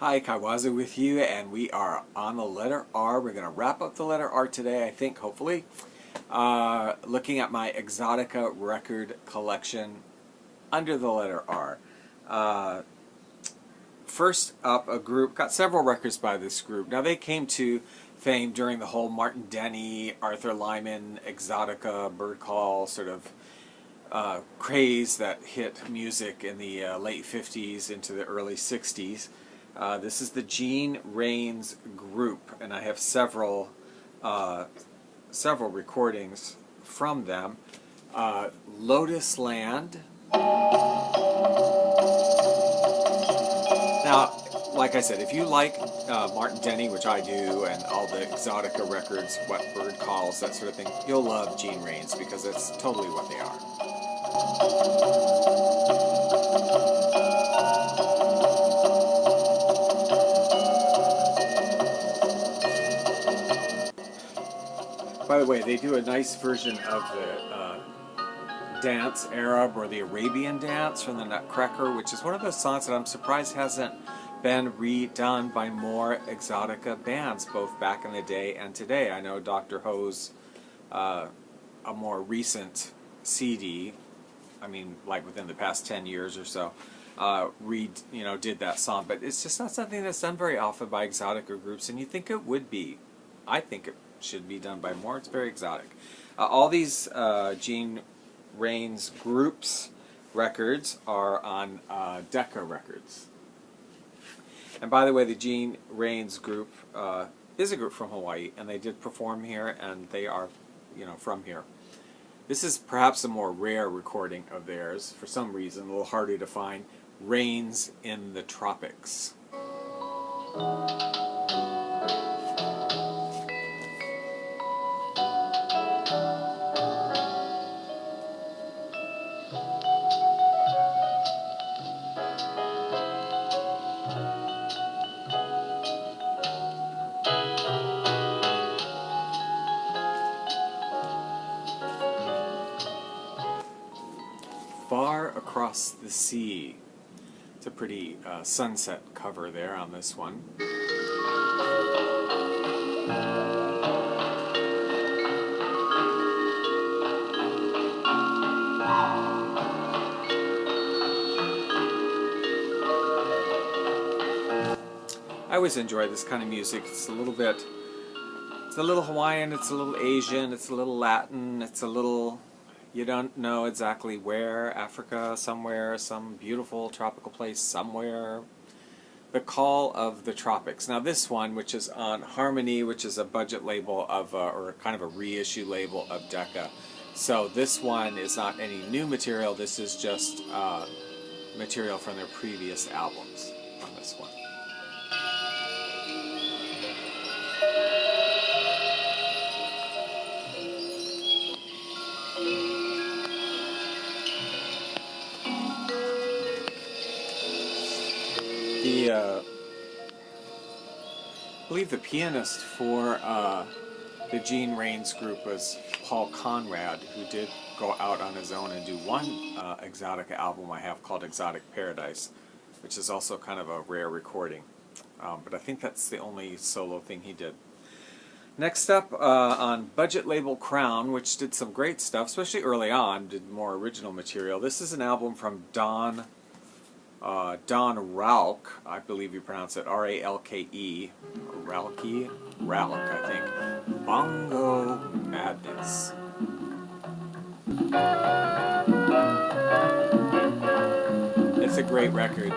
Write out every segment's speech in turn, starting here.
Hi, Kaiwaza with you, and we are on the letter R. We're going to wrap up the letter R today, I think, hopefully. Looking at my Exotica record collection under the letter R. First up, a group, got several records by this group. Now, they came to fame during the whole Martin Denny, Arthur Lyman, Exotica, Bird Call sort of craze that hit music in the late 50s into the early 60s. This is the Gene Rains group, and I have several recordings from them. Lotus Land. Now, like I said, if you like Martin Denny, which I do, and all the Exotica records, what Bird Calls, that sort of thing, you'll love Gene Rains because that's totally what they are. By the way, they do a nice version of the dance, Arab or the Arabian dance from the Nutcracker, which is one of those songs that I'm surprised hasn't been redone by more Exotica bands, both back in the day and today. I know Dr. Ho's a more recent CD, I mean, like within the past 10 years or so, did that song, but it's just not something that's done very often by Exotica groups, and you think it would be. I think it should be done by more. It's very exotic. All these Gene Rains groups records are on Decca Records. And by the way, the Gene Rains group is a group from Hawaii, and they did perform here, and they are, from here. This is perhaps a more rare recording of theirs, for some reason, a little harder to find. Rains in the Tropics. Far Across the Sea. It's a pretty sunset cover there on this one. I always enjoy this kind of music. It's a little Hawaiian, it's a little Asian, it's a little Latin, it's a little, you don't know exactly where, Africa somewhere, some beautiful tropical place somewhere. The Call of the Tropics. Now this one, which is on Harmony, which is a budget label of, or kind of a reissue label of Decca. So this one is not any new material, this is just material from their previous albums on this one. I believe the pianist for the Gene Rains group was Paul Conrad, who did go out on his own and do one Exotica album I have called Exotic Paradise, which is also kind of a rare recording. But I think that's the only solo thing he did. Next up, on budget label Crown, which did some great stuff, especially early on, did more original material. This is an album from Don Ralke, I believe you pronounce it, R-A-L-K-E, Ralke, I think. Bongo Madness. It's a great record.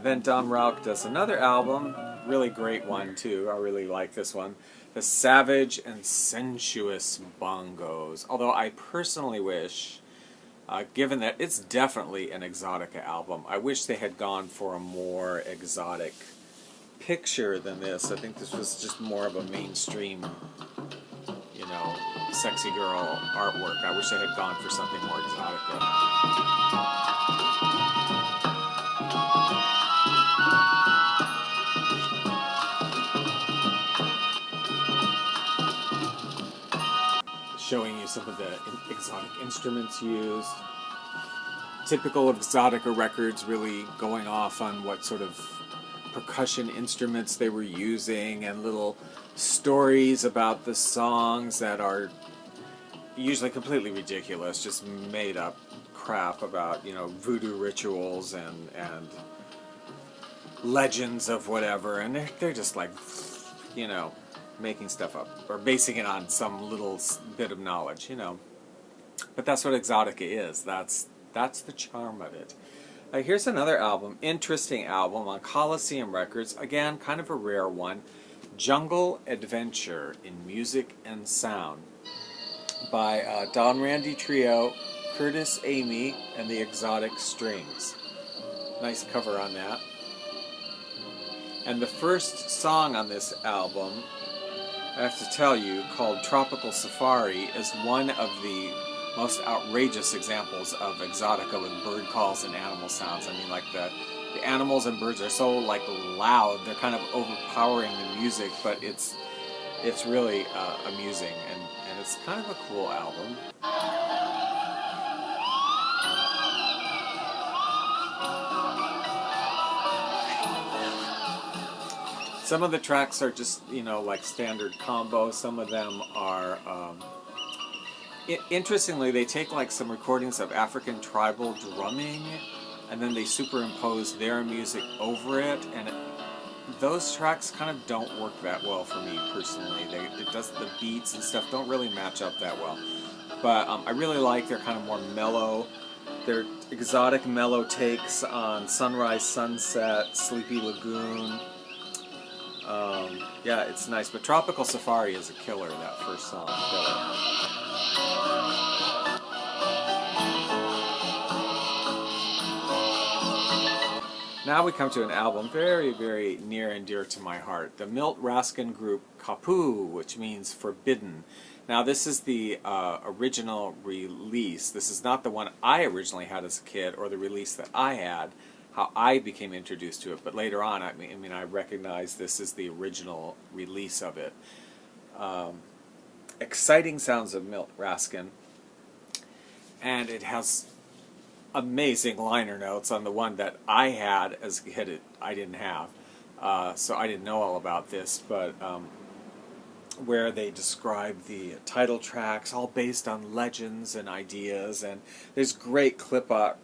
Then Don Ralke does another album, really great one too, I really like this one, The Savage and Sensuous Bongos. Although I personally wish, given that it's definitely an Exotica album, I wish they had gone for a more exotic picture than this. I think this was just more of a mainstream, sexy girl artwork. I wish they had gone for something more Exotica. showing you some of the exotic instruments used. Typical of Exotica records, really going off on what sort of percussion instruments they were using, and little stories about the songs that are usually completely ridiculous, just made up crap about, you know, voodoo rituals and legends of whatever, and they're just like, you know, making stuff up or basing it on some little bit of knowledge, you know. But that's what Exotica is. That's the charm of it. Here's another album, interesting album on Coliseum Records. Again, kind of a rare one. Jungle Adventure in Music and Sound by Don Randy Trio, Curtis Amy, and the Exotic Strings. Nice cover on that. And the first song on this album, I have to tell you, called Tropical Safari, is one of the most outrageous examples of Exotica with bird calls and animal sounds. I mean, like the animals and birds are so like loud, they're kind of overpowering the music, but it's really amusing, and it's kind of a cool album. Some of the tracks are just, you know, like standard combos. Some of them are, interestingly, they take like some recordings of African tribal drumming, and then they superimpose their music over it, and those tracks kind of don't work that well for me personally. The beats and stuff don't really match up that well. But I really like their kind of more mellow, their exotic mellow takes on Sunrise, Sunset, Sleepy Lagoon. Yeah, it's nice. But Tropical Safari is a killer, that first song. Killer. Now we come to an album very, very near and dear to my heart. The Milt Raskin group Kapu, which means forbidden. Now this is the original release. This is not the one I originally had as a kid, or the release that I had, how I became introduced to it. But later on, I mean, I recognize this is the original release of it. Exciting sounds of Milt Raskin. And it has amazing liner notes. On the one that I had as a kid, I didn't have, so I didn't know all about this, but where they describe the title tracks, all based on legends and ideas, and there's great clip art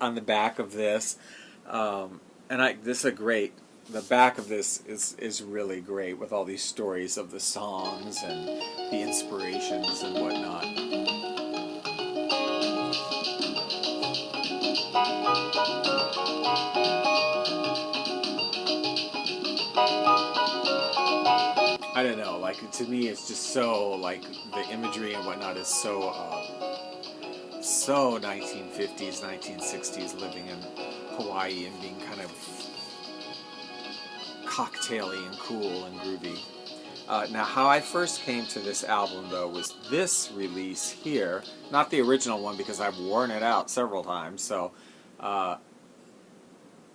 on the back of this, the back of this is really great, with all these stories of the songs and the inspirations and whatnot. I don't know, like, to me it's just so, like, the imagery and whatnot is so 1950s, 1960s, living in Hawaii and being kind of cocktaily and cool and groovy. Now, how I first came to this album, though, was this release here. Not the original one, because I've worn it out several times, so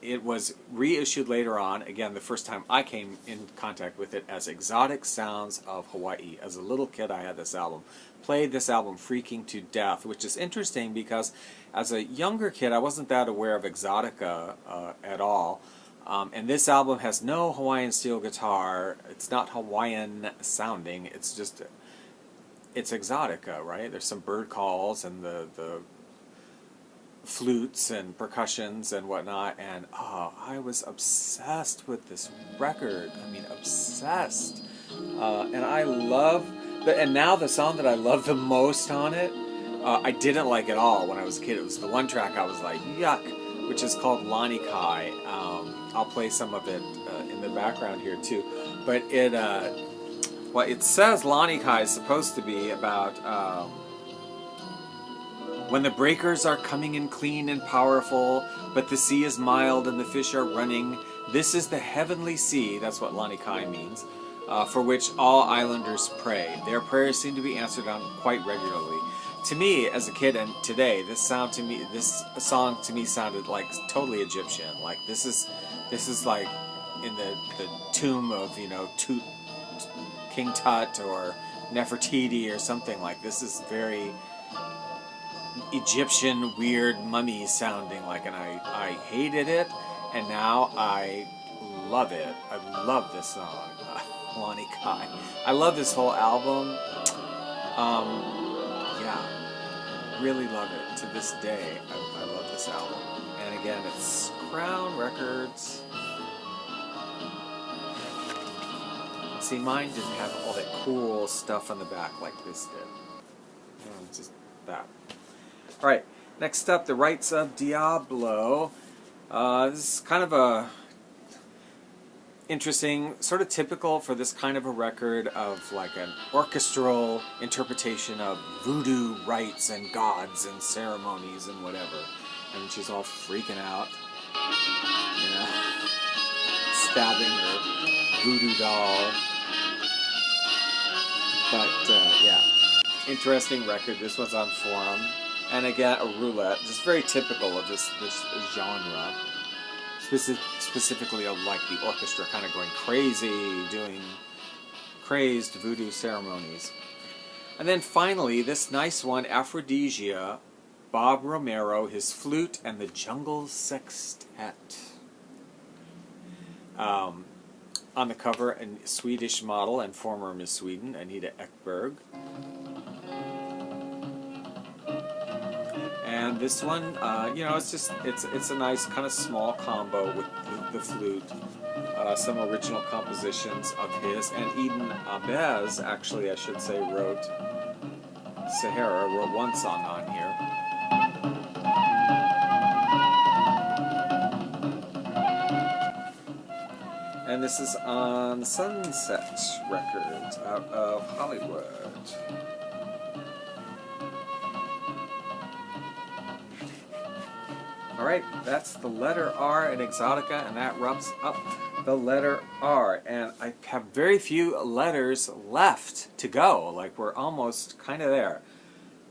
it was reissued later on. Again, the first time I came in contact with it as Exotic Sounds of Hawaii. As a little kid, I had this album. Played this album freaking to death, which is interesting because as a younger kid, I wasn't that aware of Exotica at all. And this album has no Hawaiian steel guitar. It's not Hawaiian sounding. It's just, it's Exotica, right? There's some bird calls and the flutes and percussions and whatnot, and I was obsessed with this record. I mean, obsessed. And I love, and now the song that I love the most on it, I didn't like at all when I was a kid. It was the one track I was like, yuck, which is called Lanikai. I'll play some of it in the background here too. But it says Lanikai is supposed to be about when the breakers are coming in clean and powerful, but the sea is mild and the fish are running. This is the heavenly sea, that's what Lanikai means, for which all islanders pray. Their prayers seem to be answered on quite regularly. To me, as a kid and today, this song to me sounded like totally Egyptian. Like this is like in the tomb of, you know, King Tut or Nefertiti or something like this. Is very Egyptian, weird, mummy sounding like, and I hated it, and now I love it. I love this song, Lanikai. I love this whole album. Yeah, really love it to this day. I love this album. And again, it's Crown Records. See, mine didn't have all that cool stuff on the back like this did. Just that. Alright, next up, the Rights of Diablo. This is kind of a interesting, sort of typical for this kind of a record of like an orchestral interpretation of voodoo rites and gods and ceremonies and whatever. And she's all freaking out, you know, stabbing her voodoo doll. But yeah, interesting record. This one's on Forum. And again, a roulette, just very typical of this genre. Specifically of like the orchestra kind of going crazy, doing crazed voodoo ceremonies. And then finally, this nice one, Phrodesia, Bob Romero, his flute, and the Jungle Sextet. On the cover, a Swedish model and former Miss Sweden, Anita Ekberg. And this one, you know, it's a nice kind of small combo with the flute. Some original compositions of his, and Eden Abez, actually I should say, wrote one song on here. And this is on Sunset Records out of Hollywood. Alright, that's the letter R in Exotica, and that wraps up the letter R. And I have very few letters left to go. Like, we're almost kind of there.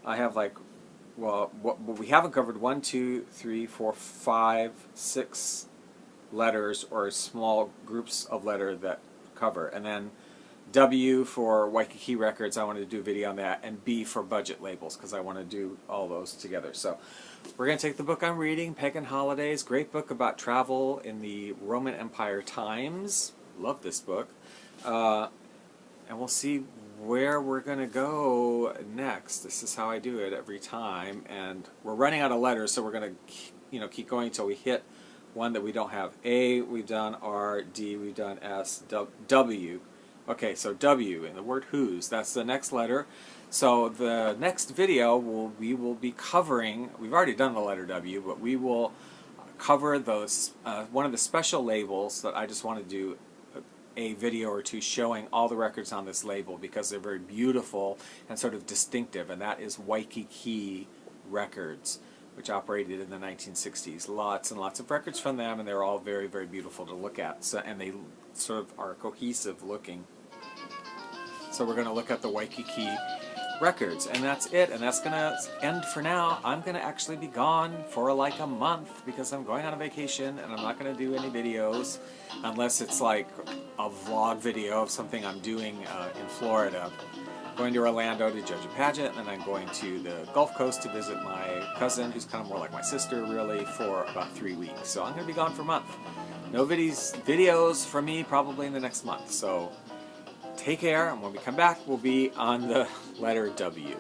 I have like, well, what we haven't covered 1, 2, 3, 4, 5, 6 letters, or small groups of letter that cover. And then W for Waikiki Records, I wanted to do a video on that, and B for budget labels, because I want to do all those together. So we're going to take the book I'm reading, Pagan Holidays, great book about travel in the Roman Empire times. Love this book. And we'll see where we're going to go next. This is how I do it every time. And we're running out of letters, so we're going to keep going until we hit one that we don't have. A, we've done R, D, we've done S, W. Okay, so W in the word whose, that's the next letter. So the next video we will be covering, we've already done the letter W, but we will cover those, one of the special labels that I just want to do a video or two showing all the records on this label because they're very beautiful and sort of distinctive, and that is Waikiki Records, which operated in the 1960s. Lots and lots of records from them, and they're all very, very beautiful to look at. So, and they sort of are cohesive looking. So we're going to look at the Waikiki Records, and that's it, and that's going to end for now. I'm going to actually be gone for like a month because I'm going on a vacation, and I'm not going to do any videos unless it's like a vlog video of something I'm doing in Florida. Going to Orlando to judge a pageant, and I'm going to the Gulf Coast to visit my cousin, who's kind of more like my sister, really, for about 3 weeks. So I'm going to be gone for a month. No videos from me probably in the next month. So take care, and when we come back, we'll be on the letter W.